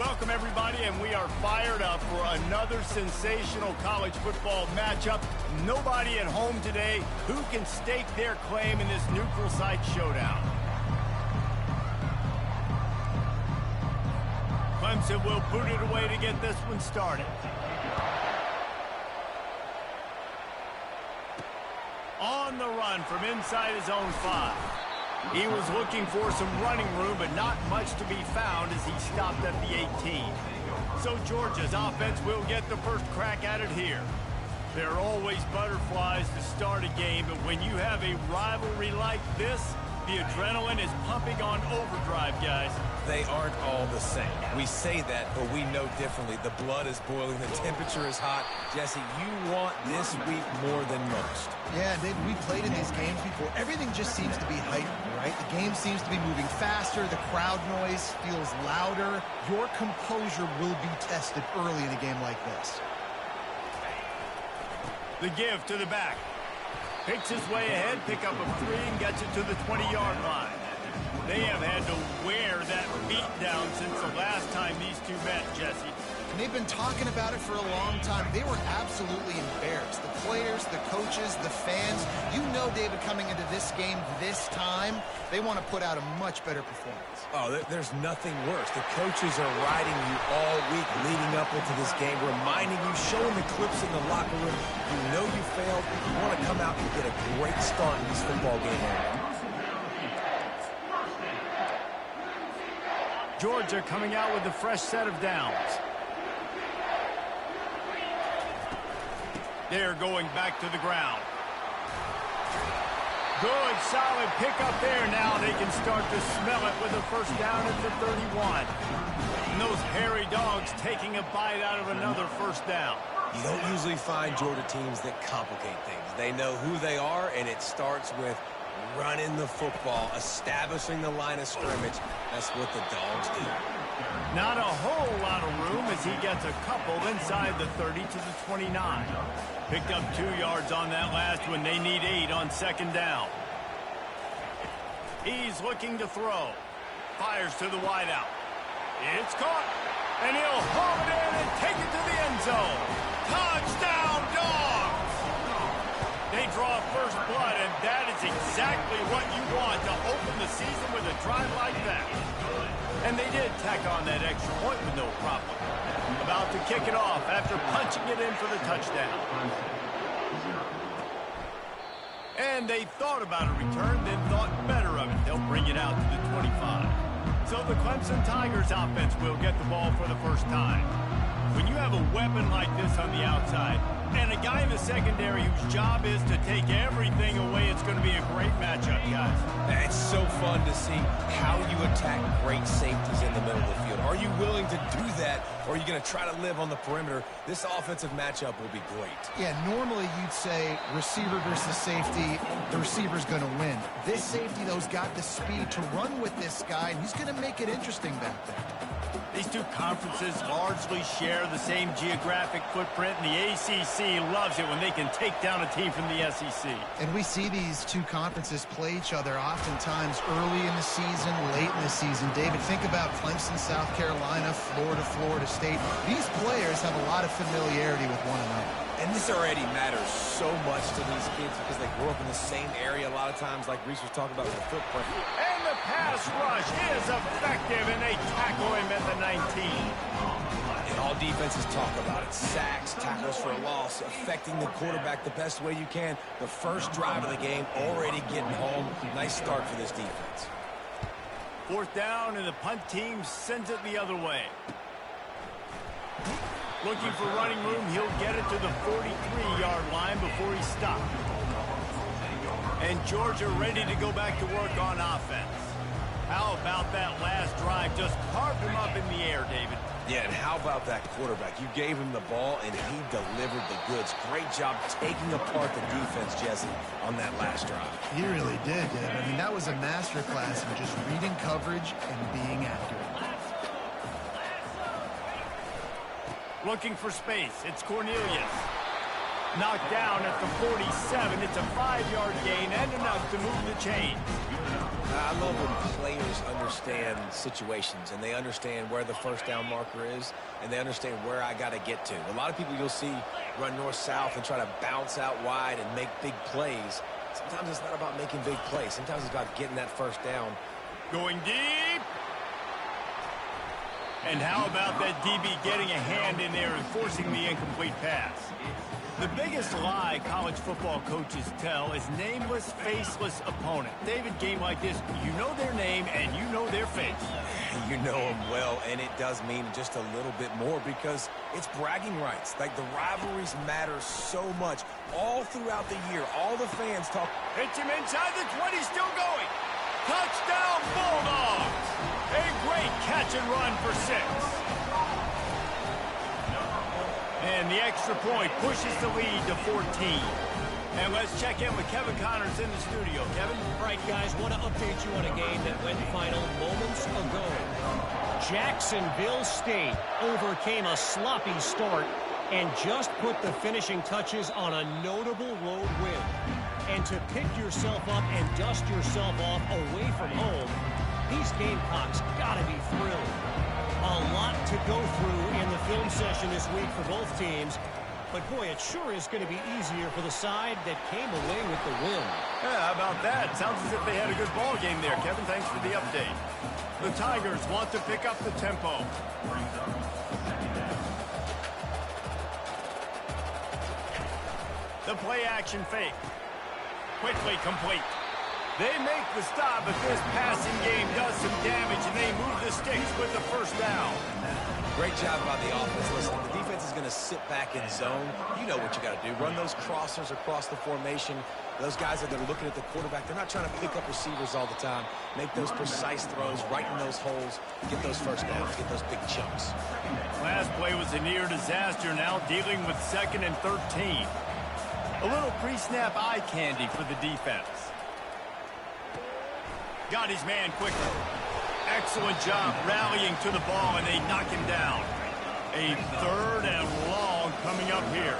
Welcome, everybody, and we are fired up for another sensational college football matchup. Nobody at home today who can stake their claim in this neutral site showdown. Clemson will boot it away to get this one started. On the run from inside his own 5. He was looking for some running room, but not much to be found as he stopped at the 18. So Georgia's offense will get the first crack at it here. There are always butterflies to start a game, but when you have a rivalry like this, the adrenaline is pumping on overdrive, guys. They aren't all the same. We say that, but we know differently. The blood is boiling. The temperature is hot. Jesse, you want this week more than most. Yeah, David, we played in these games before. Everything just seems to be heightened, right? The game seems to be moving faster. The crowd noise feels louder. Your composure will be tested early in a game like this. The give to the back. Picks his way ahead, pick up a 3, and gets it to the 20-yard line. They have had to wear that beat down since the last time these two met, Jesse. And they've been talking about it for a long time. They were absolutely embarrassed. The players, the coaches, the fans. You know, David, coming into this game this time, they want to put out a much better performance. Oh, there's nothing worse. The coaches are riding you all week leading up into this game, reminding you, showing the clips in the locker room. You know you failed. You want to come out and get a great start in this football game. Georgia coming out with a fresh set of downs. They're going back to the ground. Good, solid pickup there. Now they can start to smell it with a first down at the 31. And those hairy dogs taking a bite out of another first down. You don't usually find Georgia teams that complicate things. They know who they are, and it starts with running the football, establishing the line of scrimmage. That's what the dogs do. Not a whole lot of room as he gets a couple inside the 30 to the 29. Picked up 2 yards on that last one. They need 8 on second down. He's looking to throw. Fires to the wideout. It's caught. And he'll haul it in and take it to the end zone. Touchdown, Dogs! They draw first blood, and that is exactly what you want to open the season with a drive like that. And they did tack on that extra point with no problem. About to kick it off after punching it in for the touchdown. And they thought about a return, then thought better of it. They'll bring it out to the 25. So the Clemson Tigers offense will get the ball for the first time. When you have a weapon like this on the outside, and a guy in the secondary whose job is to take everything away, it's going to be a great matchup, guys. It's so fun to see how you attack great safeties in the middle of the field. Are you willing to do that, or are you going to try to live on the perimeter? This offensive matchup will be great. Yeah, normally you'd say receiver versus safety, the receiver's going to win. This safety, though, has got the speed to run with this guy, and he's going to make it interesting back there. These two conferences largely share the same geographic footprint, and the ACC loves it when they can take down a team from the SEC. And we see these two conferences play each other oftentimes early in the season, late in the season. David, think about Clemson, South Carolina, Florida, Florida State. These players have a lot of familiarity with one another. And this already matters so much to these kids because they grew up in the same area a lot of times, like Reese was talking about with the footprint. And the pass rush is effective, and they tackle him at the 19. And all defenses talk about it. Sacks, tackles for a loss, affecting the quarterback the best way you can. The first drive of the game, already getting home. Nice start for this defense. Fourth down, and the punt team sends it the other way. Looking for running room, he'll get it to the 43-yard line before he stopped. And Georgia ready to go back to work on offense. How about that last drive? Just carved him up in the air, David. Yeah, and how about that quarterback? You gave him the ball, and he delivered the goods. Great job taking apart the defense, Jesse, on that last drive. He really did, David. I mean, that was a masterclass in just reading coverage and being accurate. Looking for space. It's Cornelius. Knocked down at the 47. It's a 5-yard gain and enough to move the chains. I love when players understand situations and they understand where the first down marker is and they understand where I got to get to. A lot of people you'll see run north-south and try to bounce out wide and make big plays. Sometimes it's not about making big plays. Sometimes it's about getting that first down. Going deep. And how about that DB getting a hand in there and forcing the incomplete pass? The biggest lie college football coaches tell is nameless, faceless opponent. David, game like this, you know their name and you know their face. You know them well, and it does mean just a little bit more because it's bragging rights. Like, the rivalries matter so much. All throughout the year, all the fans talk. Hits him inside the 20, still going. Touchdown, Bulldogs! A great catch and run for 6. And the extra point pushes the lead to 14. And let's check in with Kevin Connors in the studio. Kevin? All right, guys, want to update you on a game that went final moments ago. Jacksonville State overcame a sloppy start and just put the finishing touches on a notable road win. And to pick yourself up and dust yourself off away from home, these Gamecocks got to be thrilled. A lot to go through in the film session this week for both teams. But, boy, it sure is going to be easier for the side that came away with the win. Yeah, how about that? Sounds as if they had a good ball game there. Kevin, thanks for the update. The Tigers want to pick up the tempo. The play action fake. Quickly complete. They make the stop, but this passing game does some damage, and they move the sticks with the first down. Great job by the offense. Listen, the defense is going to sit back in zone. You know what you got to do. Run those crossers across the formation. Those guys that are looking at the quarterback, they're not trying to pick up receivers all the time. Make those precise throws, right in those holes, get those first downs, get those big chunks. Last play was a near disaster, now dealing with 2nd and 13. A little pre-snap eye candy for the defense. Got his man quickly. Excellent job rallying to the ball, and they knock him down. A 3rd and long coming up here.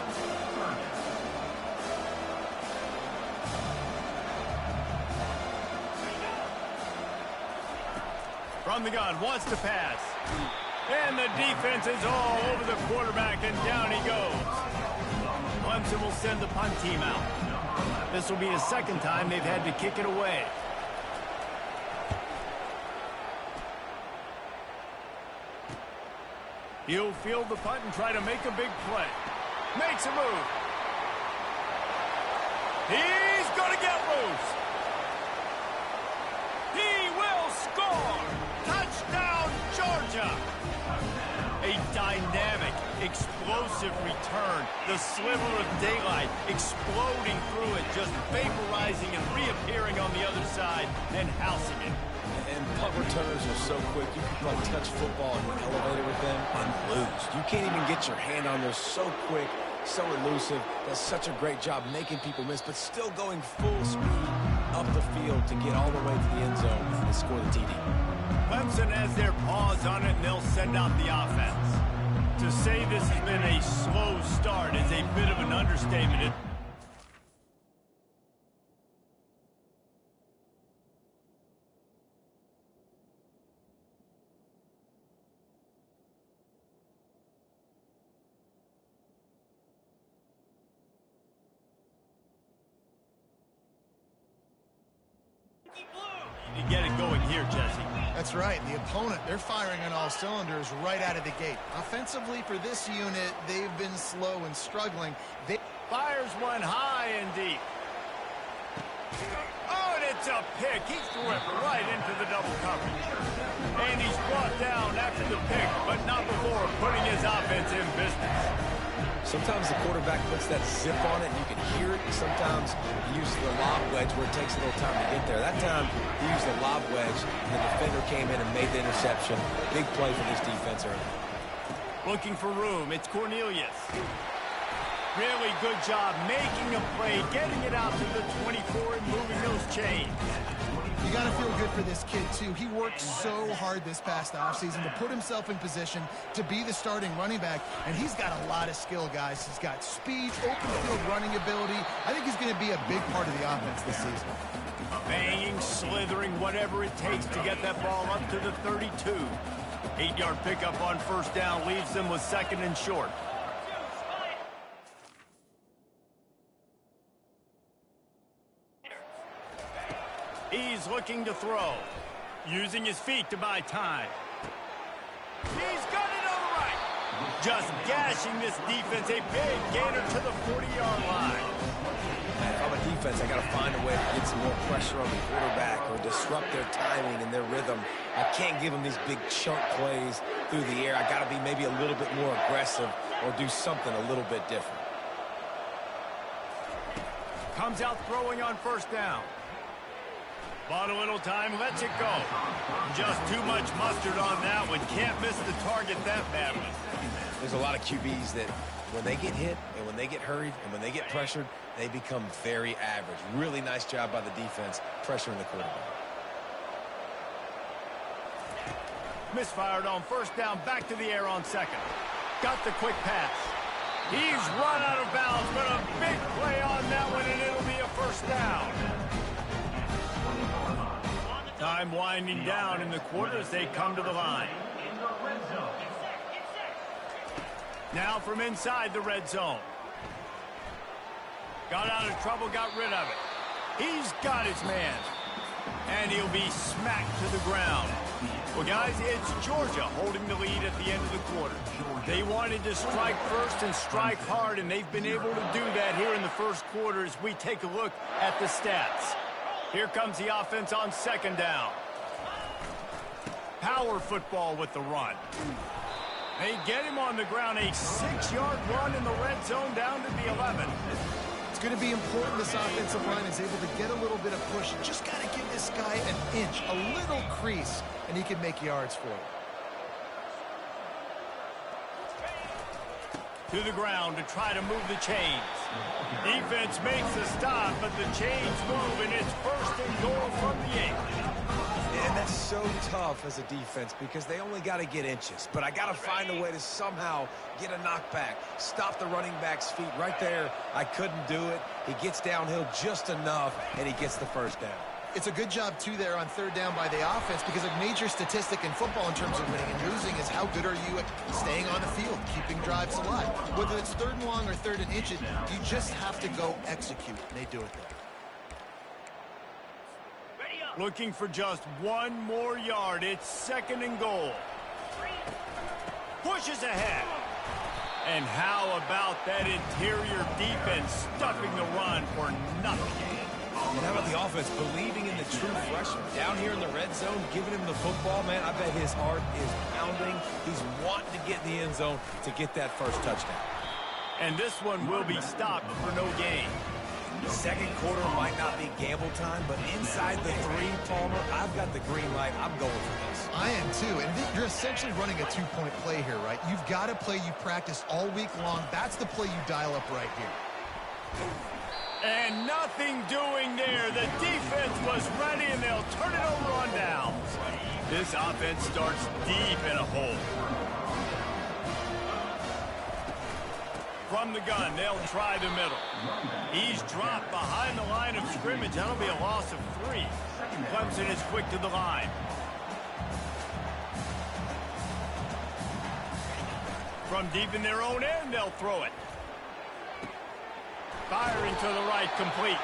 From the gun, wants to pass. And the defense is all over the quarterback, and down he goes. Clemson will send the punt team out. This will be the 2nd time they've had to kick it away. He'll field the punt and try to make a big play. Makes a move. He's going to get loose. He will score. Touchdown, Georgia. A dynamic, explosive return. The sliver of daylight exploding through it, just vaporizing and reappearing on the other side and housing it. And punt returners are so quick. You can like touch football in the elevator with them and lose. You can't even get your hand on there. So quick, so elusive. Does such a great job making people miss, but still going full speed up the field to get all the way to the end zone and score the TD. Clemson has their paws on it, and they'll send out the offense. To say this has been a slow start is a bit of an understatement. To get it going here, Jesse. That's right. The opponent, they're firing on all cylinders right out of the gate. Offensively for this unit, they've been slow and struggling. Fires one high and deep. Oh, and it's a pick. He threw it right into the double coverage. And he's brought down after the pick, but not before putting his offense in business. Sometimes the quarterback puts that zip on it, and you can hear it. Sometimes he uses the lob wedge where it takes a little time to get there. That time, he used the lob wedge, and the defender came in and made the interception. Big play for this defense early. Looking for room. It's Cornelius. Really good job making a play, getting it out to the 24 and moving those chains. You got to feel good for this kid, too. He worked so hard this past offseason to put himself in position to be the starting running back, and he's got a lot of skill, guys. He's got speed, open field running ability. I think he's going to be a big part of the offense this season. Banging, slithering, whatever it takes to get that ball up to the 32. 8-yard pickup on first down leaves them with second and short. He's looking to throw, using his feet to buy time. He's got it on the right. Just gashing this defense, a big gainer to the 40-yard line. If I'm a defense, I got to find a way to get some more pressure on the quarterback or disrupt their timing and their rhythm. I can't give them these big chunk plays through the air. I got to be maybe a little bit more aggressive or do something a little bit different. Comes out throwing on first down. Bought a little time, lets it go. Just too much mustard on that one. Can't miss the target that badly. There's a lot of QBs that when they get hit and when they get hurried and when they get pressured, they become very average. Really nice job by the defense pressuring the quarterback. Misfired on first down, back to the air on second. Got the quick pass. He's run out of bounds, but a big play on that one, and it'll be a first down. Time winding down in the quarter as they come to the line. Now from inside the red zone. Got out of trouble, got rid of it. He's got his man. And he'll be smacked to the ground. Well, guys, it's Georgia holding the lead at the end of the quarter. They wanted to strike first and strike hard, and they've been able to do that here in the first quarter as we take a look at the stats. Here comes the offense on second down. Power football with the run. They get him on the ground. A 6-yard run in the red zone down to the 11. It's going to be important this offensive line is able to get a little bit of push. Just got to give this guy an inch, a little crease, and he can make yards for it. To the ground to try to move the chains. Defense makes the stop, but the chains move, and it's first and goal from the 8. And that's so tough as a defense because they only got to get inches. But I got to find a way to somehow get a knockback, stop the running back's feet right there. I couldn't do it. He gets downhill just enough, and he gets the first down. It's a good job, too, there on third down by the offense because a major statistic in football in terms of winning and losing is how good are you at staying on the field, keeping drives alive. Whether it's third and long or third and inches, you just have to go execute, and they do it there. Looking for just one more yard. It's second and goal. Pushes ahead. And how about that interior defense stuffing the run for nothing? And how about the offense believing in the true freshman? Down here in the red zone, giving him the football, man, I bet his heart is pounding. He's wanting to get in the end zone to get that first touchdown. And this one will be stopped for no gain. Second quarter might not be gamble time, but inside the 3, Palmer, I've got the green light. I'm going for this. I am too, and you're essentially running a 2-point play here, right? You've got a play you practice all week long. That's the play you dial up right here. And nothing doing there. The defense was ready, and they'll turn it over on downs. This offense starts deep in a hole. From the gun, they'll try the middle. He's dropped behind the line of scrimmage. That'll be a loss of 3. Clemson is quick to the line. From deep in their own end, they'll throw it. Firing to the right, complete.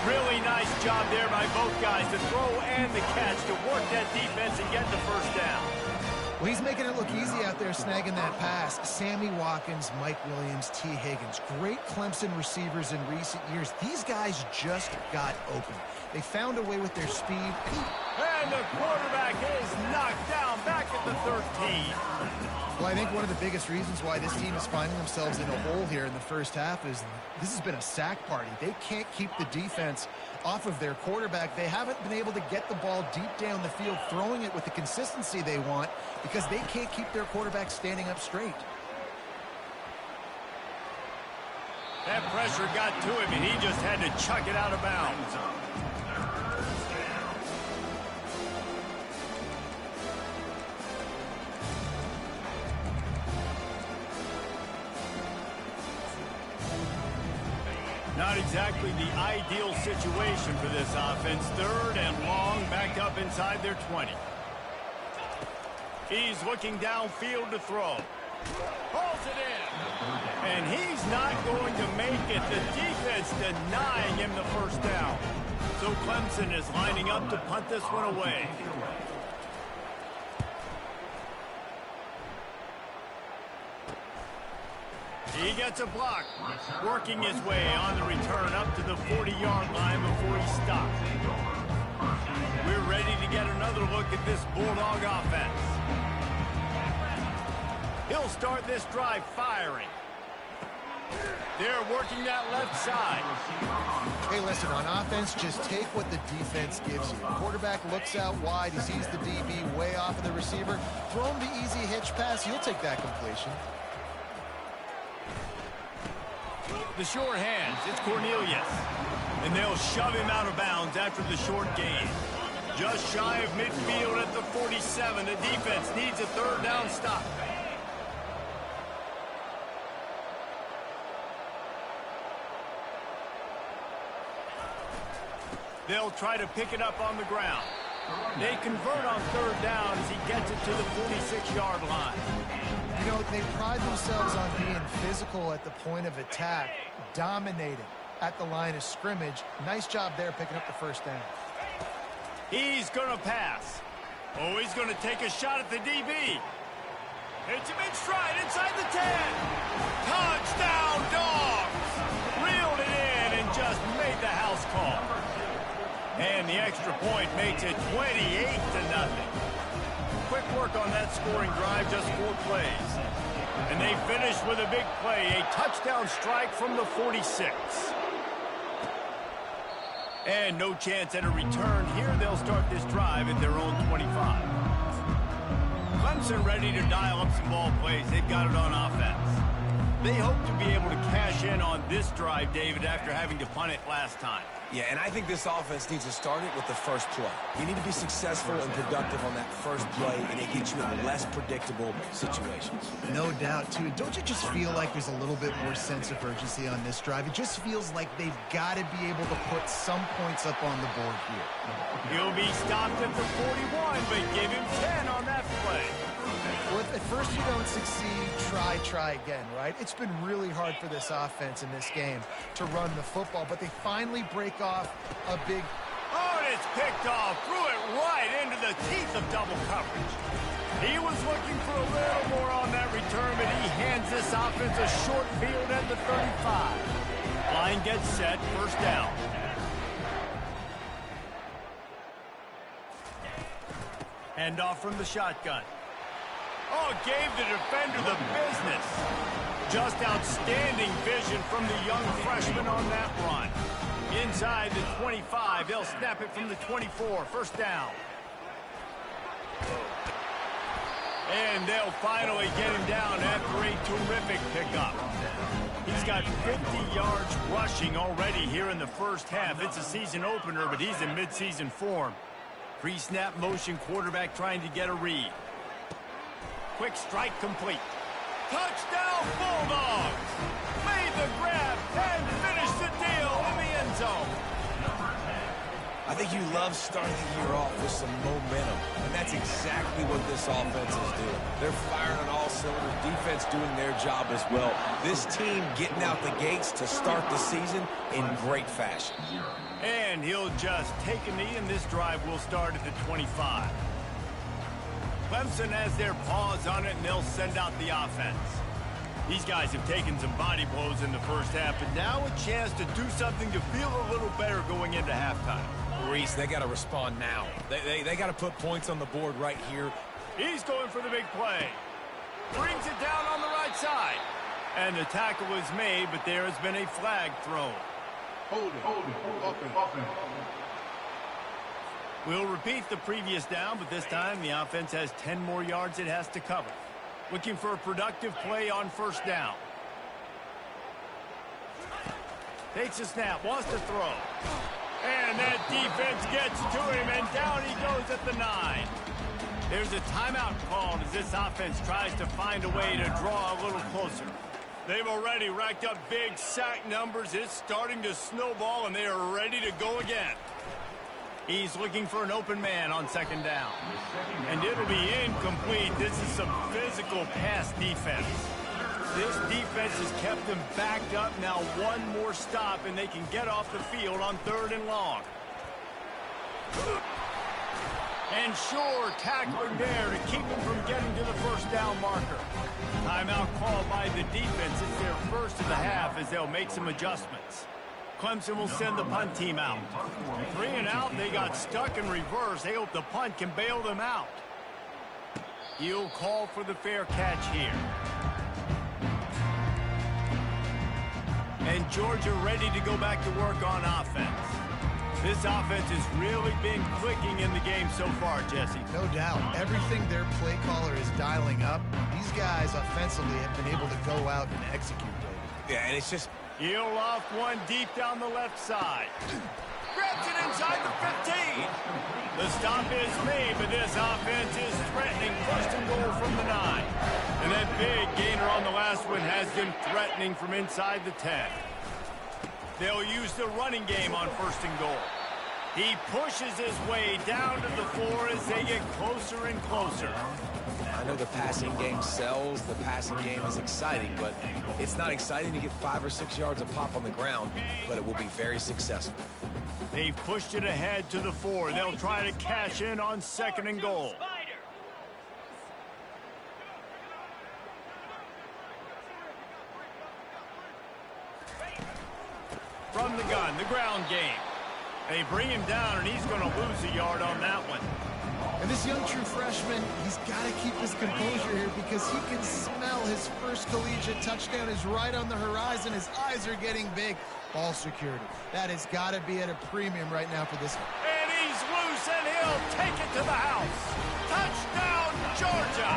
Really nice job there by both guys to throw and the catch to work that defense and get the first down. Well, he's making it look easy out there snagging that pass. Sammy Watkins, Mike Williams, T. Higgins. Great Clemson receivers in recent years. These guys just got open. They found a way with their speed. And the quarterback is knocked down back at the 13. Well, I think one of the biggest reasons why this team is finding themselves in a hole here in the first half is this has been a sack party. They can't keep the defense off of their quarterback. They haven't been able to get the ball deep down the field, throwing it with the consistency they want because they can't keep their quarterback standing up straight. That pressure got to him, and he just had to chuck it out of bounds. Not exactly the ideal situation for this offense. 3rd and long, back up inside their 20. He's looking downfield to throw. Pulls it in. And he's not going to make it. The defense denying him the first down. So Clemson is lining up to punt this one away. He gets a block, working his way on the return up to the 40-yard line before he stops. We're ready to get another look at this Bulldog offense. He'll start this drive firing. They're working that left side. Hey, listen, on offense, just take what the defense gives you. Quarterback looks out wide. He sees the DB way off of the receiver. Throw him the easy hitch pass. He'll take that completion. The short hands, it's Cornelius. And they'll shove him out of bounds after the short gain. Just shy of midfield at the 47. The defense needs a 3rd down stop. They'll try to pick it up on the ground. They convert on 3rd down as he gets it to the 46-yard line. You know, they pride themselves on being physical at the point of attack, dominating at the line of scrimmage. Nice job there picking up the 1st down. He's going to pass. Oh, he's going to take a shot at the DB. Hits him in stride inside the 10. Touchdown, Dogs! Reeled it in and just made the house call. And the extra point makes it 28-0. Quick work on that scoring drive, just 4 plays. And they finish with a big play, a touchdown strike from the 46. And no chance at a return here. They'll start this drive at their own 25. Clemson ready to dial up some ball plays. They've got it on offense. They hope to be able to cash in on this drive, David, after having to punt it last time. Yeah, and I think this offense needs to start it with the first play. You need to be successful and productive on that first play, and it gets you in less predictable situations. No doubt, too. Don't you just feel like there's a little bit more sense of urgency on this drive? It just feels like they've got to be able to put some points up on the board here. He'll be stopped at the 41, but give him 10 on that play. Well, if at first you don't succeed, try again, right? It's been really hard for this offense in this game to run the football, but they finally break off a big... Oh, and it's picked off. Threw it right into the teeth of double coverage. He was looking for a little more on that return, but he hands this offense a short field at the 35. Line gets set, 1st down. Hand off from the shotgun. Oh, gave the defender the business. Just outstanding vision from the young freshman on that run. Inside the 25, they'll snap it from the 24, 1st down. And they'll finally get him down after a terrific pickup. He's got 50 yards rushing already here in the first half. It's a season opener, but he's in midseason form. Pre-snap motion quarterback trying to get a read. Quick strike complete. Touchdown Bulldogs! Made the grab and finished the deal in the end zone. I think you love starting the year off with some momentum, and that's exactly what this offense is doing. They're firing on all cylinders, defense doing their job as well. This team getting out the gates to start the season in great fashion. And he'll just take a knee, and this drive will start at the 25. Clemson has their paws on it, and they'll send out the offense. These guys have taken some body blows in the first half, but now a chance to do something to feel a little better going into halftime. Reese, they got to respond now. They got to put points on the board right here. He's going for the big play. Brings it down on the right side. And the tackle is made, but there has been a flag thrown. Hold it. We'll repeat the previous down, but this time the offense has 10 more yards it has to cover. Looking for a productive play on 1st down. Takes a snap, wants to throw. And that defense gets to him, and down he goes at the 9. There's a timeout called as this offense tries to find a way to draw a little closer. They've already racked up big sack numbers. It's starting to snowball, and they are ready to go again. He's looking for an open man on second down. And it'll be incomplete. This is some physical pass defense. This defense has kept them backed up. Now one more stop, and they can get off the field on 3rd and long. And sure, tackling there to keep them from getting to the first down marker. Timeout called by the defense. It's their first of the half as they'll make some adjustments. Clemson will send the punt team out. 3 and out, they got stuck in reverse. They hope the punt can bail them out. He'll call for the fair catch here. And Georgia ready to go back to work on offense. This offense has really been clicking in the game so far, Jesse. No doubt. Everything their play caller is dialing up, these guys offensively have been able to go out and execute. Yeah, and it's just... He'll loft one deep down the left side. Grabs it inside the 15. The stop is made, but this offense is threatening. 1st and goal from the 9. And that big gainer on the last one has them threatening from inside the 10. They'll use the running game on 1st and goal. He pushes his way down to the floor as they get closer and closer. I know the passing game sells, the passing game is exciting, but it's not exciting to get 5 or 6 yards of pop on the ground, but it will be very successful. They've pushed it ahead to the 4. They'll try to cash in on 2nd and goal. From the gun, the ground game. They bring him down, and he's going to lose a yard on that one. And this young true freshman, he's got to keep his composure here because he can smell his first collegiate touchdown is right on the horizon. His eyes are getting big. Ball security. That has got to be at a premium right now for this one. And he's loose, and he'll take it to the house. Touchdown, Georgia!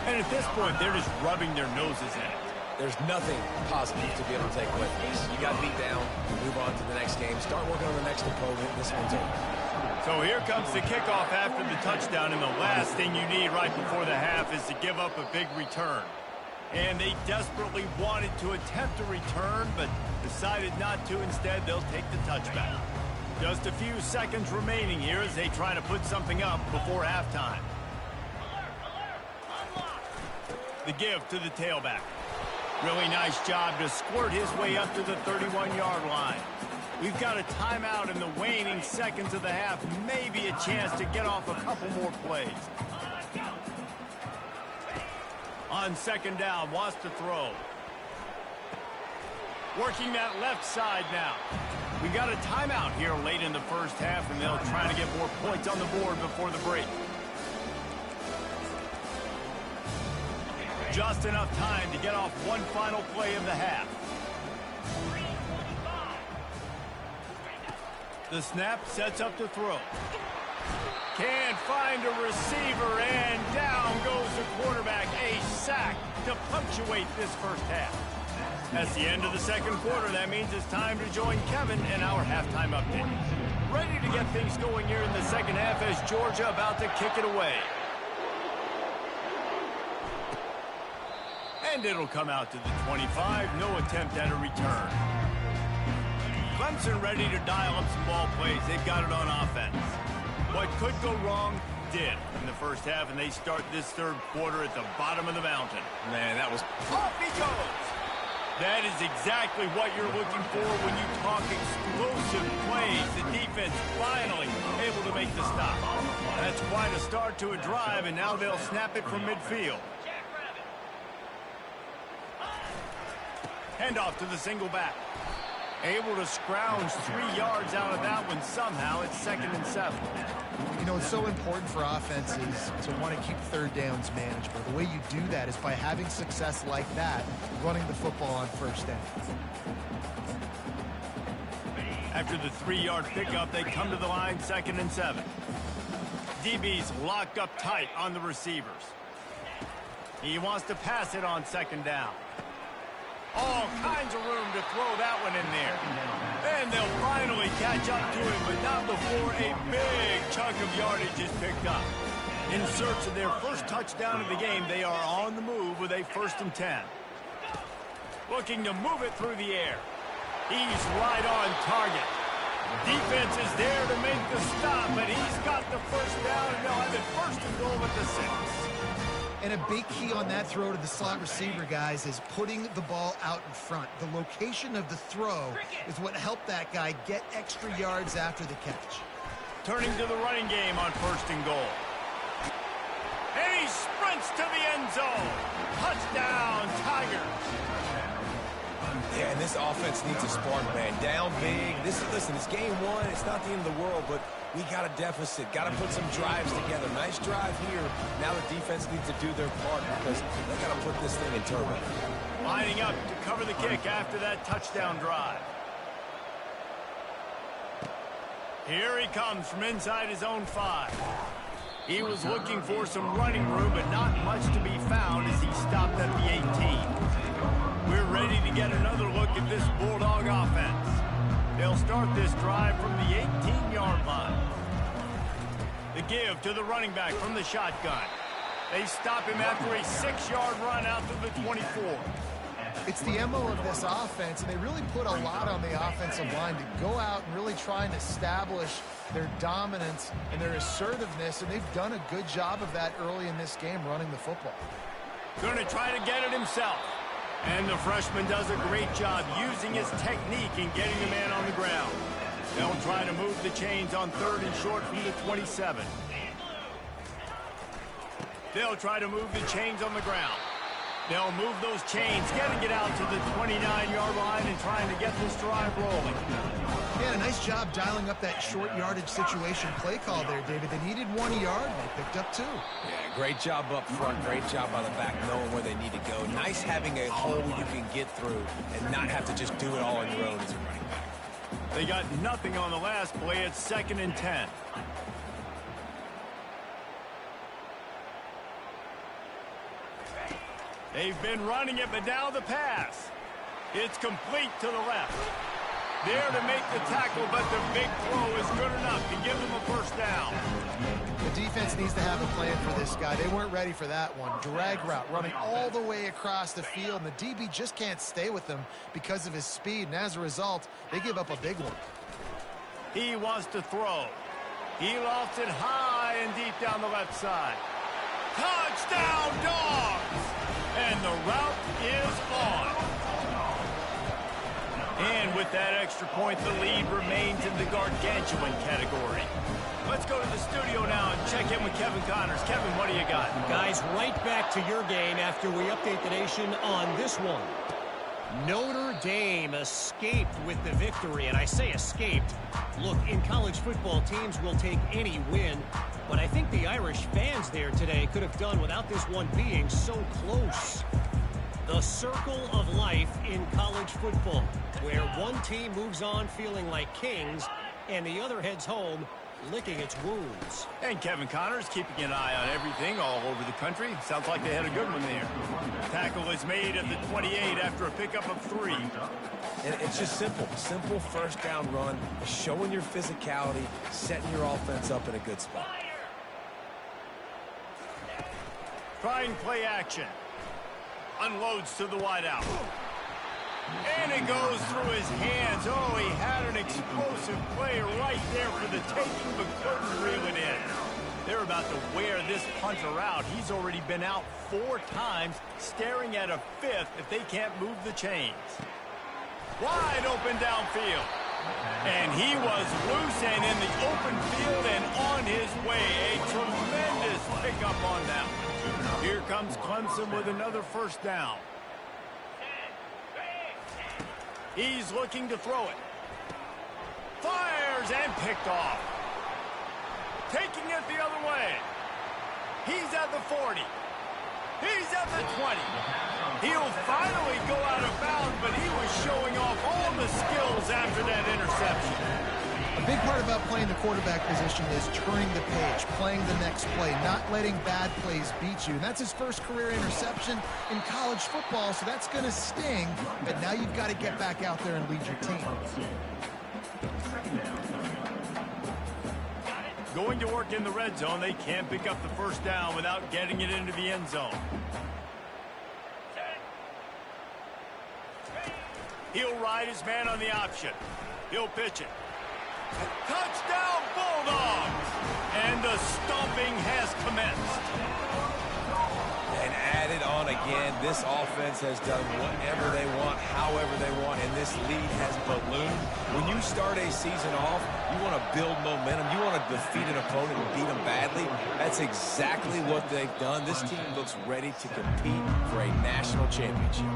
And at this point, they're just rubbing their noses in it. There's nothing positive to be able to take away from this. You got beat down, move on to the next game, start working on the next opponent. This one's over. So here comes the kickoff after the touchdown, and the last thing you need right before the half is to give up a big return. And they desperately wanted to attempt a return, but decided not to. Instead, they'll take the touchback. Just a few seconds remaining here as they try to put something up before halftime. The give to the tailback. Really nice job to squirt his way up to the 31-yard line. We've got a timeout in the waning seconds of the half. Maybe a chance to get off a couple more plays. On 2nd down, wants to throw. Working that left side now. We've got a timeout here late in the first half, and they'll try to get more points on the board before the break. Just enough time to get off one final play of the half. The snap sets up to throw. Can't find a receiver, and down goes the quarterback. A sack to punctuate this first half. That's the end of the second quarter. That means it's time to join Kevin in our halftime update. Ready to get things going here in the second half as Georgia about to kick it away. And it'll come out to the 25. No attempt at a return. Clemson ready to dial up some ball plays. They've got it on offense. What could go wrong did in the first half, and they start this third quarter at the bottom of the mountain. Man, that was... Off he goes! That is exactly what you're looking for when you talk explosive plays. The defense finally able to make the stop. That's quite a start to a drive, and now they'll snap it from midfield. Handoff to the single back. Able to scrounge 3 yards out of that one somehow. It's 2nd and 7. You know, it's so important for offenses to want to keep third downs manageable. The way you do that is by having success like that, running the football on first down. After the 3-yard pickup, they come to the line 2nd and 7. DB's locked up tight on the receivers. He wants to pass it on 2nd down. All kinds of room to throw that one in there. And they'll finally catch up to him, but not before a big chunk of yardage is picked up. In search of their first touchdown of the game, they are on the move with a 1st and 10. Looking to move it through the air. He's right on target. Defense is there to make the stop, but he's got the first down, and they'll have it first and goal at the 6. And a big key on that throw to the slot receiver, guys, is putting the ball out in front. The location of the throw is what helped that guy get extra yards after the catch. Turning to the running game on first and goal. And he sprints to the end zone. Touchdown, Tigers. Yeah, and this offense needs a spark, man. Down big. Listen, it's game one. It's not the end of the world, but we got a deficit. Got to put some drives together. Nice drive here. Now the defense needs to do their part because they got to put this thing in turbo. Lining up to cover the kick after that touchdown drive. Here he comes from inside his own 5. He was looking for some running room, but not much to be found as he stopped at the 18. We're ready to get another look at this Bulldog offense. They'll start this drive from the 18-yard line. The give to the running back from the shotgun. They stop him after a 6-yard run out to the 24. It's the MO of this offense, and they really put a lot on the offensive line to go out and really try and establish their dominance and their assertiveness, and they've done a good job of that early in this game running the football. Going to try to get it himself. And the freshman does a great job using his technique and getting the man on the ground. They'll try to move the chains on 3rd and short from the 27. They'll try to move the chains on the ground. They'll move those chains, getting it out to the 29-yard line and trying to get this drive rolling. Yeah, a nice job dialing up that short yardage situation play call there, David. They needed 1 yard, and they picked up 2. Yeah, great job up front. Great job by the back knowing where they need to go. Nice having a hole you can get through and not have to just do it all on your own as a running back. They got nothing on the last play. It's 2nd and 10. They've been running it, but now the pass. It's complete to the left. There to make the tackle, but the big throw is good enough to give them a first down. The defense needs to have a plan for this guy. They weren't ready for that one. Drag route, running all the way across the field, and the DB just can't stay with him because of his speed, and as a result, they give up a big one. He wants to throw. He lofts it high and deep down the left side. Touchdown, Dogs! And the route is on. And with that extra point, the lead remains in the gargantuan category. Let's go to the studio now and check in with Kevin Connors. Kevin, what do you got? Guys, right back to your game after we update the nation on this one. Notre Dame escaped with the victory, and I say escaped. Look, in college football, teams will take any win, but I think the Irish fans there today could have done without this one being so close. The circle of life in college football, where one team moves on feeling like kings, and the other heads home licking its wounds. And Kevin Connors keeping an eye on everything all over the country. Sounds like they had a good one there. Tackle is made at the 28 after a pickup of 3. And it's just simple. Simple first down run, showing your physicality, setting your offense up in a good spot. Trying play action. Unloads to the wideout. And it goes through his hands. Oh, he had an explosive play right there for the taking, but couldn't reel it in. They're about to wear this punter out. He's already been out 4 times, staring at a 5th if they can't move the chains. Wide open downfield. And he was loose and in the open field and on his way. A tremendous pickup on that one. Here comes Clemson with another first down. He's looking to throw it. Fires and picked off. Taking it the other way. He's at the 40. He's at the 20. He'll finally go out of bounds, but he was showing off all the skills after that interception. A big part about playing the quarterback position is turning the page, playing the next play, not letting bad plays beat you. And that's his first career interception in college football, so that's going to sting. But now you've got to get back out there and lead your team. Going to work in the red zone, they can't pick up the first down without getting it into the end zone. He'll ride his man on the option. He'll pitch it. Touchdown, Bulldogs! And the stomping has commenced. And added on again, this offense has done whatever they want, however they want, and this lead has ballooned. When you start a season off, you want to build momentum. You want to defeat an opponent and beat them badly. That's exactly what they've done. This team looks ready to compete for a national championship.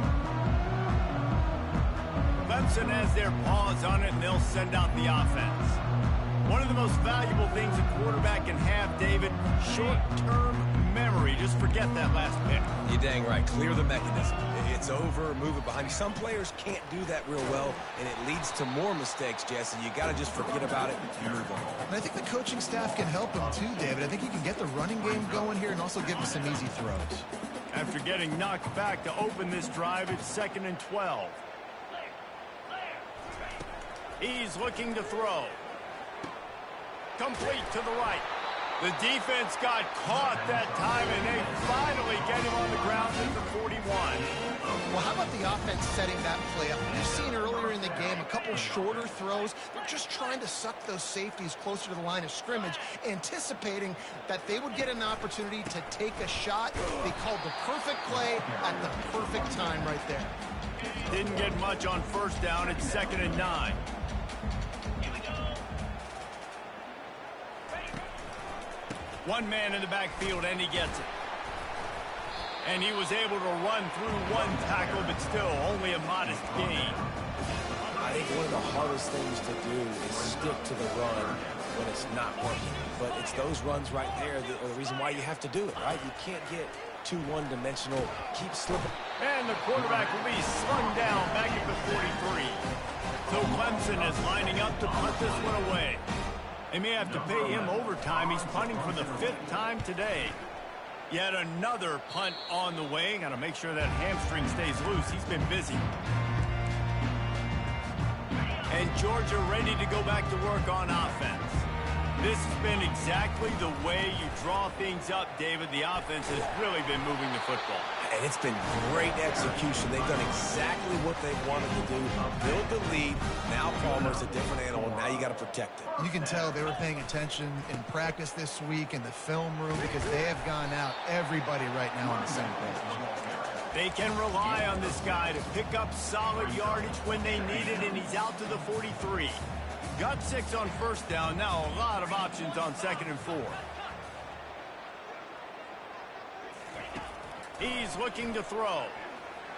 Clemson has their paws on it, and they'll send out the offense. One of the most valuable things a quarterback can have, David, short-term memory. Just forget that last pick. You're dang right. Clear the mechanism. It's over, move it behind you. Some players can't do that real well, and it leads to more mistakes, Jesse. You got to just forget about it and move on. And I think the coaching staff can help him too, David. I think he can get the running game going here and also give him some easy throws. After getting knocked back to open this drive, it's 2nd and 12. He's looking to throw. Complete to the right. The defense got caught that time, and they finally get him on the ground at the 41. Well, how about the offense setting that play up? We've seen earlier in the game a couple shorter throws. They're just trying to suck those safeties closer to the line of scrimmage, anticipating that they would get an opportunity to take a shot. They called the perfect play at the perfect time right there. Didn't get much on first down. It's 2nd and 9. One man in the backfield, and he gets it. And he was able to run through one tackle, but still only a modest gain. I think one of the hardest things to do is stick to the run when it's not working. But it's those runs right there that are the reason why you have to do it, right? You can't get too one-dimensional. Keep slipping. And the quarterback will be slung down back at the 43. So Clemson is lining up to punt this one away. They may have to pay him overtime. He's punting for the 5th time today. Yet another punt on the way. Got to make sure that hamstring stays loose. He's been busy. And Georgia ready to go back to work on offense. This has been exactly the way you draw things up, David. The offense has really been moving the football. And it's been great execution. They've done exactly what they wanted to do. Build the lead. Now Palmer's a different animal. Now you got to protect it. You can tell they were paying attention in practice this week in the film room because they have gone out everybody right now on the same page. They can rely on this guy to pick up solid yardage when they need it, and he's out to the 43. Got 6 on first down. Now a lot of options on 2nd and 4. He's looking to throw.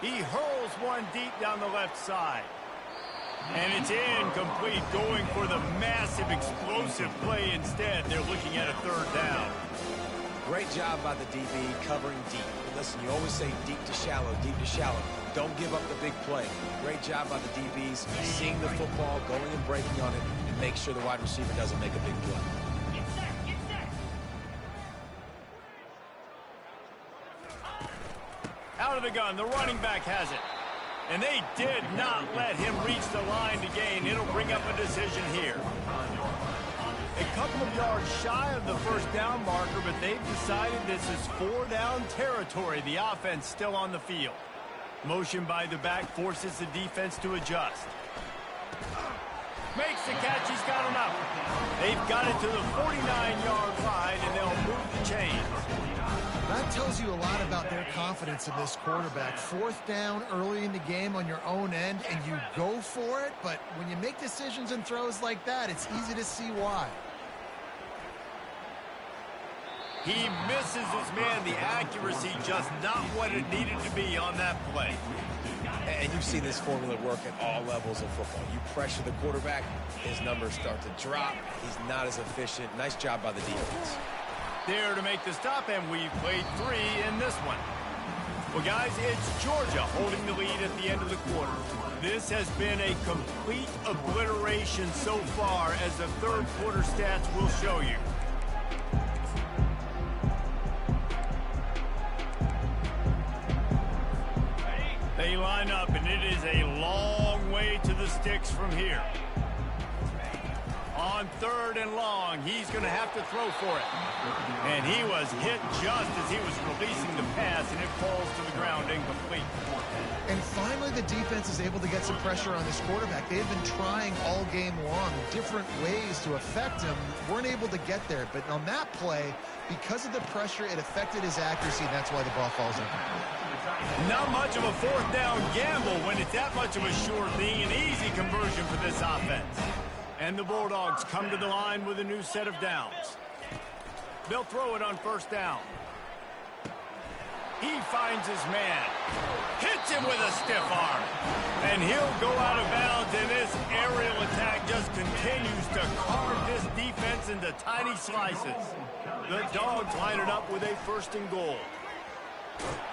He hurls one deep down the left side. And it's incomplete, going for the massive explosive play instead. They're looking at a 3rd down. Great job by the DB covering deep. Listen, you always say deep to shallow, deep to shallow. Don't give up the big play. Great job by the DBs, seeing the football, going and breaking on it, and make sure the wide receiver doesn't make a big play. Out of the gun, the running back has it. And they did not let him reach the line to gain. It'll bring up a decision here. A couple of yards shy of the 1st down marker, but they've decided this is 4-down territory. The offense still on the field. Motion by the back forces the defense to adjust. Makes the catch. He's got enough. They've got it to the 49-yard line, and they'll move the chains. That tells you a lot about their confidence in this quarterback. 4th down early in the game on your own end, and you go for it. But when you make decisions and throws like that, it's easy to see why. He misses his man. The accuracy just not what it needed to be on that play. And you've seen this formula work at all levels of football. You pressure the quarterback, his numbers start to drop. He's not as efficient. Nice job by the defense. There to make the stop, and we've played 3 in this one. Well, guys, it's Georgia holding the lead at the end of the quarter. This has been a complete obliteration so far, as the 3rd quarter stats will show you. They line up, and it is a long way to the sticks from here. On 3rd and long, he's going to have to throw for it. And he was hit just as he was releasing the pass, and it falls to the ground incomplete. And finally, the defense is able to get some pressure on this quarterback. They've been trying all game long different ways to affect him. Weren't able to get there. But on that play, because of the pressure, it affected his accuracy, and that's why the ball falls in. Not much of a 4th down gamble when it's that much of a sure thing. An easy conversion for this offense. And the Bulldogs come to the line with a new set of downs. They'll throw it on 1st down. He finds his man. Hits him with a stiff arm. And he'll go out of bounds, and this aerial attack just continues to carve this defense into tiny slices. The Dogs line it up with a 1st and goal.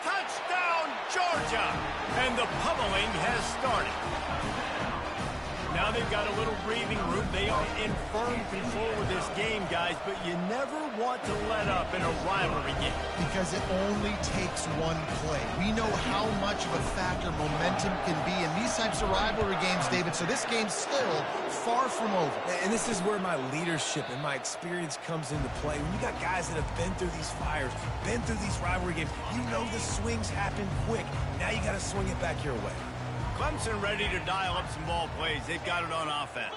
Touchdown, Georgia! And the pummeling has started. Now they've got a little breathing room. They are in firm control of this game, guys, but you never want to let up in a rivalry game. Because it only takes one play. We know how much of a factor momentum can be in these types of rivalry games, David, so this game's still far from over. And this is where my leadership and my experience comes into play. When you got guys that have been through these fires, been through these rivalry games, you know the swings happen quick. Now you got to swing it back your way. Clemson ready to dial up some ball plays. They've got it on offense.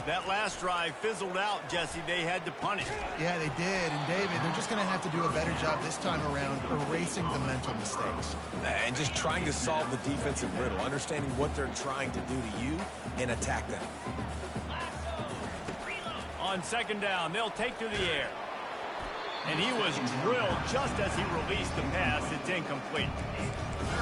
That last drive fizzled out, Jesse. They had to punt it. Yeah, they did. And, David, they're just going to have to do a better job this time around erasing the mental mistakes. And just trying to solve the defensive riddle, understanding what they're trying to do to you and attack them. On 2nd down, they'll take to the air. And he was drilled just as he released the pass. It's incomplete.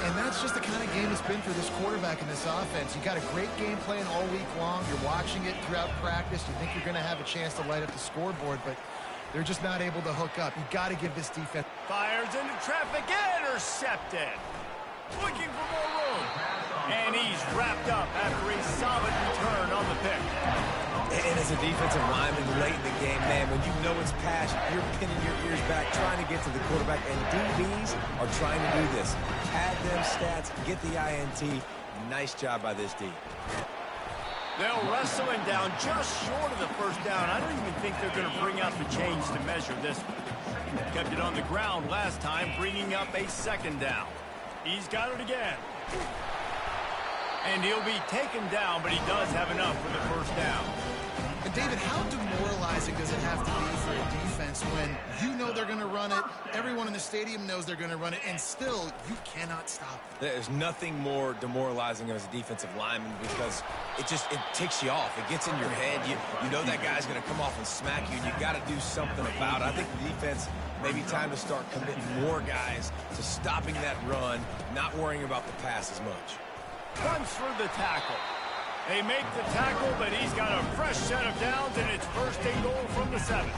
And that's just the kind of game it's been for this quarterback in this offense. You got a great game plan all week long. You're watching it throughout practice. You think you're going to have a chance to light up the scoreboard, but they're just not able to hook up. You got to give this defense. Fires into traffic, intercepted. Looking for more room. And he's wrapped up after a solid return on the pick. And as a defensive lineman late in the game, man, when you know it's passion, you're pinning your ears back, trying to get to the quarterback, and DBs are trying to do this. Pad them stats, get the INT. Nice job by this D. They'll wrestle him down just short of the 1st down. I don't even think they're going to bring out the chains to measure this one. Kept it on the ground last time, bringing up a 2nd down. He's got it again. And he'll be taken down, but he does have enough for the 1st down. And, David, how demoralizing does it have to be for a defense when you know they're going to run it, everyone in the stadium knows they're going to run it, and still you cannot stop it? There's nothing more demoralizing as a defensive lineman because it ticks you off. It gets in your head. You know that guy's going to come off and smack you, and you got to do something about it. I think the defense maybe time to start committing more guys to stopping that run, not worrying about the pass as much. Runs for the tackle. They make the tackle, but he's got a fresh set of downs, and it's 1st and goal from the 7.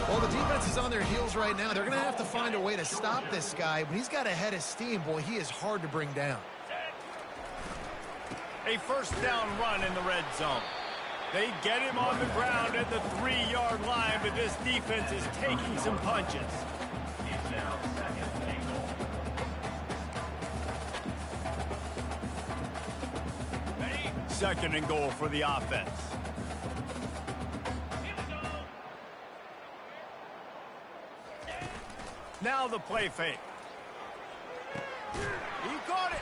Well, the defense is on their heels right now. They're going to have to find a way to stop this guy. When he's got a head of steam, boy, he is hard to bring down. A 1st down run in the red zone. They get him on the ground at the 3-yard line, but this defense is taking some punches. 2nd and goal for the offense. Now the play fake. He caught it.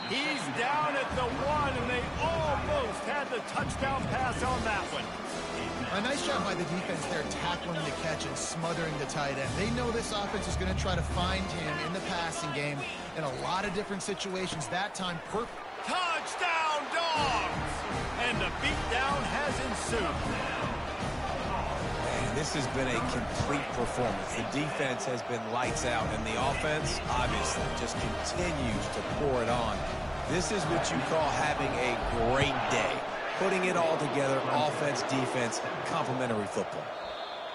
He's down at the 1, and they almost had the touchdown pass on that one. A nice job by the defense there, tackling the catch and smothering the tight end. They know this offense is going to try to find him in the passing game in a lot of different situations. That time, touchdown, Dogs! And the beatdown has ensued. Man, this has been a complete performance. The defense has been lights out, and the offense, obviously, just continues to pour it on. This is what you call having a great day. Putting it all together, offense, defense, complimentary football.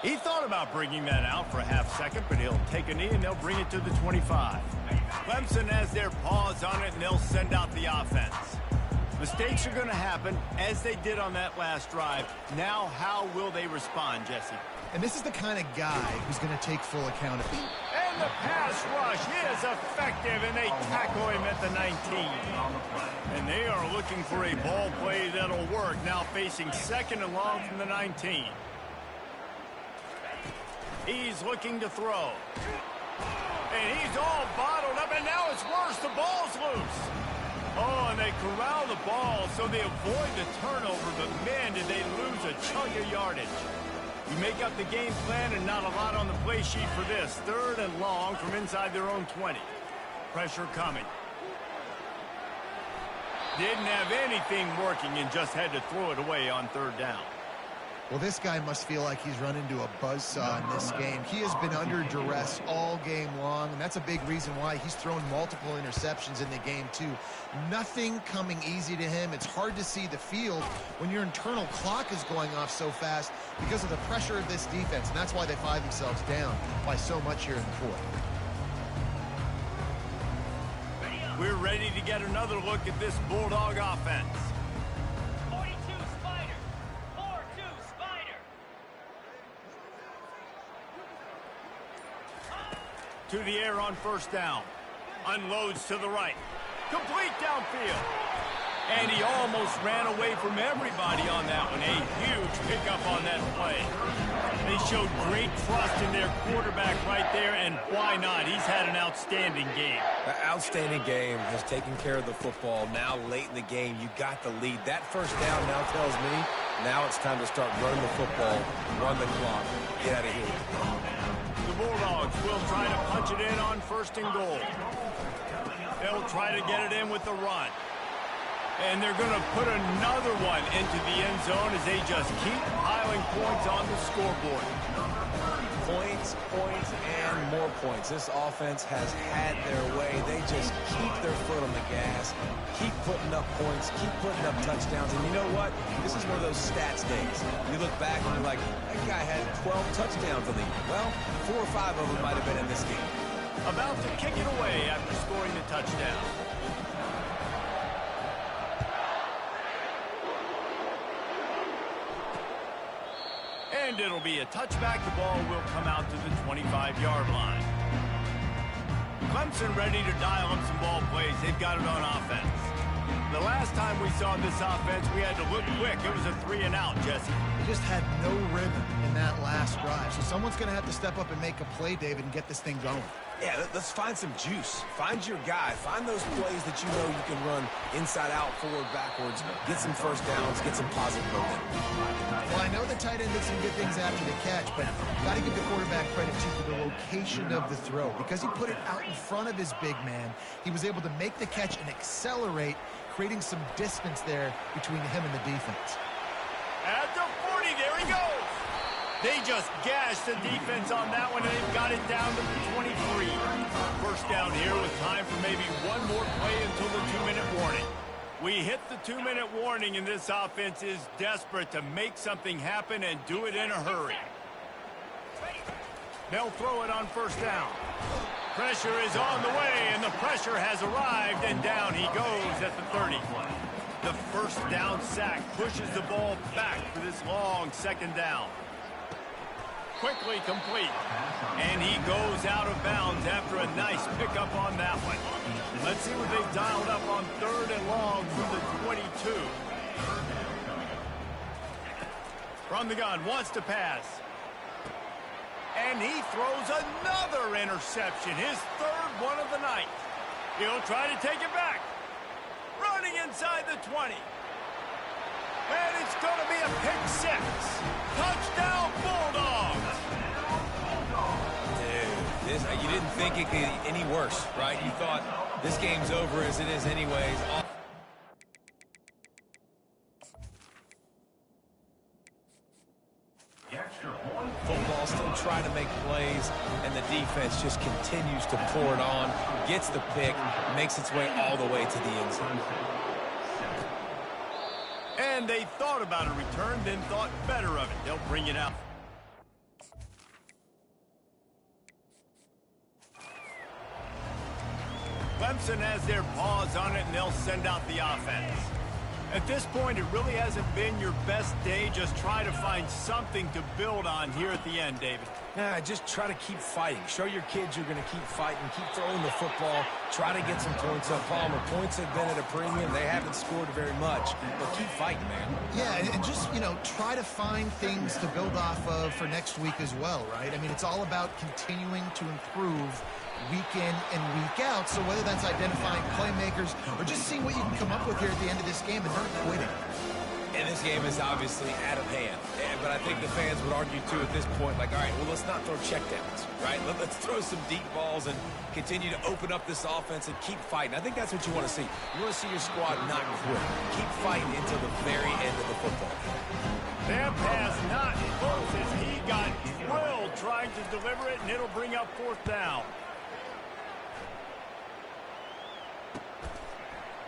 He thought about bringing that out for a half second, but he'll take a knee and they'll bring it to the 25. Clemson has their paws on it, and they'll send out the offense. Mistakes are going to happen, as they did on that last drive. Now, how will they respond, Jesse? And this is the kind of guy who's going to take full accountability. And the pass rush is effective, and they tackle him at the 19. And they are looking for a ball play that'll work, now facing second and long from the 19. He's looking to throw. And he's all bottled up, and now it's worse. The ball's loose. Oh, and they corral the ball, so they avoid the turnover, but man, did they lose a chunk of yardage. You make up the game plan and not a lot on the play sheet for this. Third and long from inside their own 20. Pressure coming. Didn't have anything working and just had to throw it away on third down. Well, this guy must feel like he's run into a buzzsaw in this game. He has been under duress all game long, and that's a big reason why he's thrown multiple interceptions in the game, too. Nothing coming easy to him. It's hard to see the field when your internal clock is going off so fast because of the pressure of this defense, and that's why they find themselves down by so much here in the fourth. We're ready to get another look at this Bulldog offense. To the air on first down. Unloads to the right. Complete downfield. And he almost ran away from everybody on that one. A huge pickup on that play. They showed great trust in their quarterback right there, and why not? He's had an outstanding game. An outstanding game, has taken care of the football. Now late in the game, you got the lead. That first down now tells me now it's time to start running the football, run the clock, get out of here. The Bulldogs will try to punch it in on first and goal. They'll try to get it in with the run. And they're going to put another one into the end zone as they just keep piling points on the scoreboard. Points, points, and more points. This offense has had their way. They just keep their foot on the gas, keep putting up points, keep putting up touchdowns. And you know what? This is one of those stats days. You look back and you're like, that guy had 12 touchdowns in the year. Well, 4 or 5 of them might have been in this game. About to kick it away after scoring the touchdown. And it'll be a touchback. The ball will come out to the 25-yard line. Clemson ready to dial up some ball plays. They've got it on offense. The last time we saw this offense, we had to look quick. It was a 3-and-out, Jesse. They just had no rhythm in that last drive. So someone's going to have to step up and make a play, David, and get this thing going. Yeah, let's find some juice. Find your guy. Find those plays that you know you can run inside out, forward, backwards. Get some first downs. Get some positive momentum. Well, I know the tight end did some good things after the catch, but got to give the quarterback credit, too, for the location of the throw. Because he put it out in front of his big man, he was able to make the catch and accelerate, creating some distance there between him and the defense. At the 40, there he goes. They just gashed the defense on that one, and they've got it down to the 23. First down here with time for maybe one more play until the 2-minute warning. We hit the 2-minute warning, and this offense is desperate to make something happen and do it in a hurry. They'll throw it on first down. Pressure is on the way, and the pressure has arrived, and down he goes at the 30. The first down sack pushes the ball back for this long second down. Quickly complete. And he goes out of bounds after a nice pickup on that one. Let's see what they've dialed up on third and long from the 22. From the gun, wants to pass. And he throws another interception, his third one of the night. He'll try to take it back. Running inside the 20. And it's going to be a pick six. Touchdown, Bulldogs! Dude, you didn't think it could get any worse, right? You thought this game's over as it is anyways. Football still trying to make plays, and the defense just continues to pour it on, gets the pick, makes its way all the way to the end zone. And they thought about a return, then thought better of it. They'll bring it out. Clemson has their paws on it, and they'll send out the offense. At this point, it really hasn't been your best day. Just try to find something to build on here at the end, David. Just try to keep fighting. Show your kids you're going to keep fighting, keep throwing the football, try to get some points up. Palmer, points have been at a premium. They haven't scored very much, but keep fighting, man. Yeah, and just, try to find things to build off of for next week as well, right? I mean, it's all about continuing to improve week in and week out. So whether that's identifying playmakers or just seeing what you can come up with here at the end of this game and not quitting. And this game is obviously out of hand. But I think the fans would argue, too, at this point, like, all right, well, let's not throw checkdowns, right? Let's throw some deep balls and continue to open up this offense and keep fighting. I think that's what you want to see. You want to see your squad not quit. Keep fighting until the very end of the football game. That pass not close as he got drilled trying to deliver it, and it'll bring up 4th down.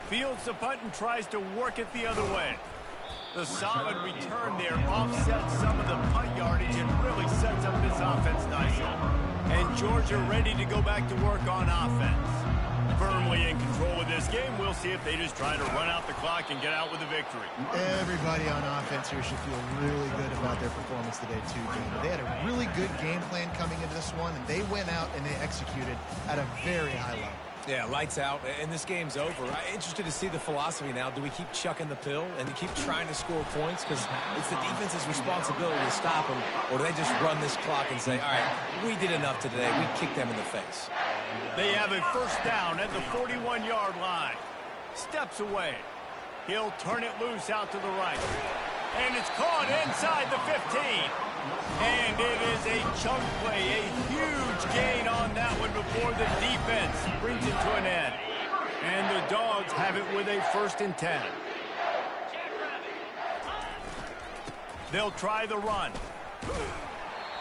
Fields the punt and tries to work it the other way. The solid return there offsets some of the punt yardage and really sets up this offense nicely. And Georgia ready to go back to work on offense. Firmly in control of this game. We'll see if they just try to run out the clock and get out with a victory. Everybody on offense here should feel really good about their performance today, too, Jim. They had a really good game plan coming into this one, and they went out and they executed at a very high level. Yeah, lights out, and this game's over. I'm interested to see the philosophy now. Do we keep chucking the pill and keep trying to score points? Because it's the defense's responsibility to stop them, or do they just run this clock and say, all right, we did enough today. We kicked them in the face. They have a 1st down at the 41-yard line. Steps away. He'll turn it loose out to the right. And it's caught inside the 15. And it is a chunk play, a huge gain on that one before the defense brings it to an end. And the Dogs have it with a 1st and 10. They'll try the run.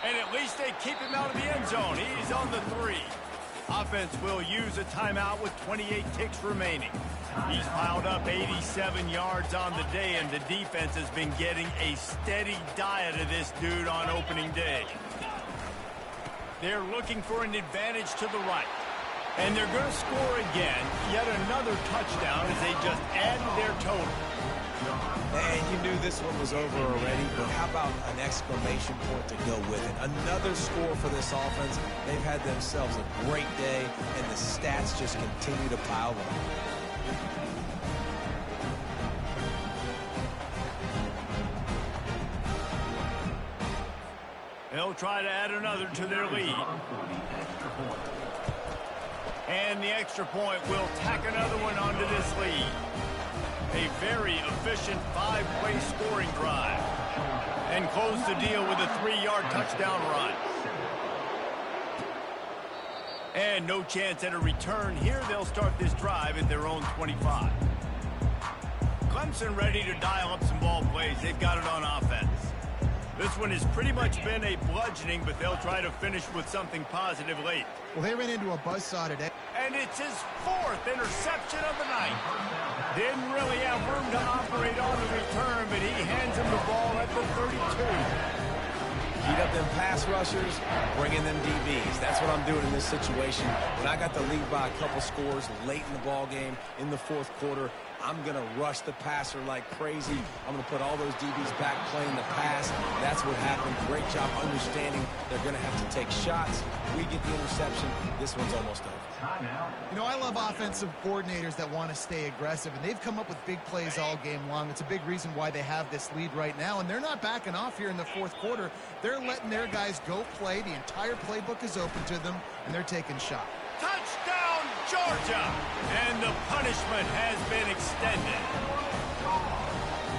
And at least they keep him out of the end zone. He's on the 3. Offense will use a timeout with 28 ticks remaining. He's piled up 87 yards on the day, and the defense has been getting a steady diet of this dude on opening day. They're looking for an advantage to the right. And they're going to score again. Yet another touchdown as they just added their total. And you knew this one was over already, but how about an exclamation point to go with it? Another score for this offense. They've had themselves a great day, and the stats just continue to pile up. They'll try to add another to their lead. And the extra point will tack another one onto this lead. A very efficient 5-play scoring drive. And close the deal with a 3-yard touchdown run. And no chance at a return here. They'll start this drive at their own 25. Clemson ready to dial up some ball plays. They've got it on offense. This one has pretty much been a bludgeoning, but they'll try to finish with something positive late. Well, they ran into a buzzsaw today. And it's his 4th interception of the night. Didn't really have room to operate on the return, but he hands him the ball at the 32. Heat up them pass rushers, bring in them DBs. That's what I'm doing in this situation. When I got the lead by a couple scores late in the ball game, in the 4th quarter, I'm going to rush the passer like crazy. I'm going to put all those DBs back playing the pass. That's what happened. Great job understanding they're going to have to take shots. We get the interception. This one's almost over. I love offensive coordinators that want to stay aggressive, and they've come up with big plays all game long. It's a big reason why they have this lead right now, and they're not backing off here in the 4th quarter. They're letting their guys go play. The entire playbook is open to them, and they're taking shots. Touchdown, Georgia! And the punishment has been extended.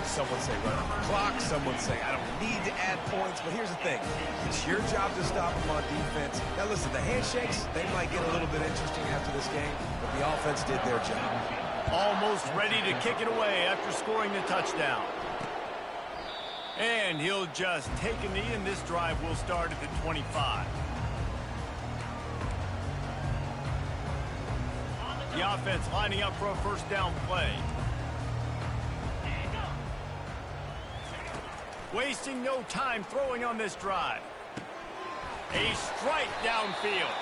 Someone say run the clock. Someone say I don't need to add points. But here's the thing. It's your job to stop them on defense. Now, listen, the handshakes, they might get a little bit interesting after this game, but the offense did their job. Almost ready to kick it away after scoring the touchdown. And he'll just take a knee, and this drive will start at the 25. The offense lining up for a 1st down play. Wasting no time throwing on this drive. A strike downfield.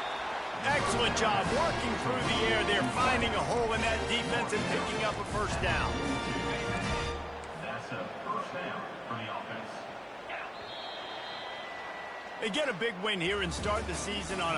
Excellent job working through the air. They're finding a hole in that defense and picking up a 1st down. That's a 1st down for the offense. They get a big win here and start the season on a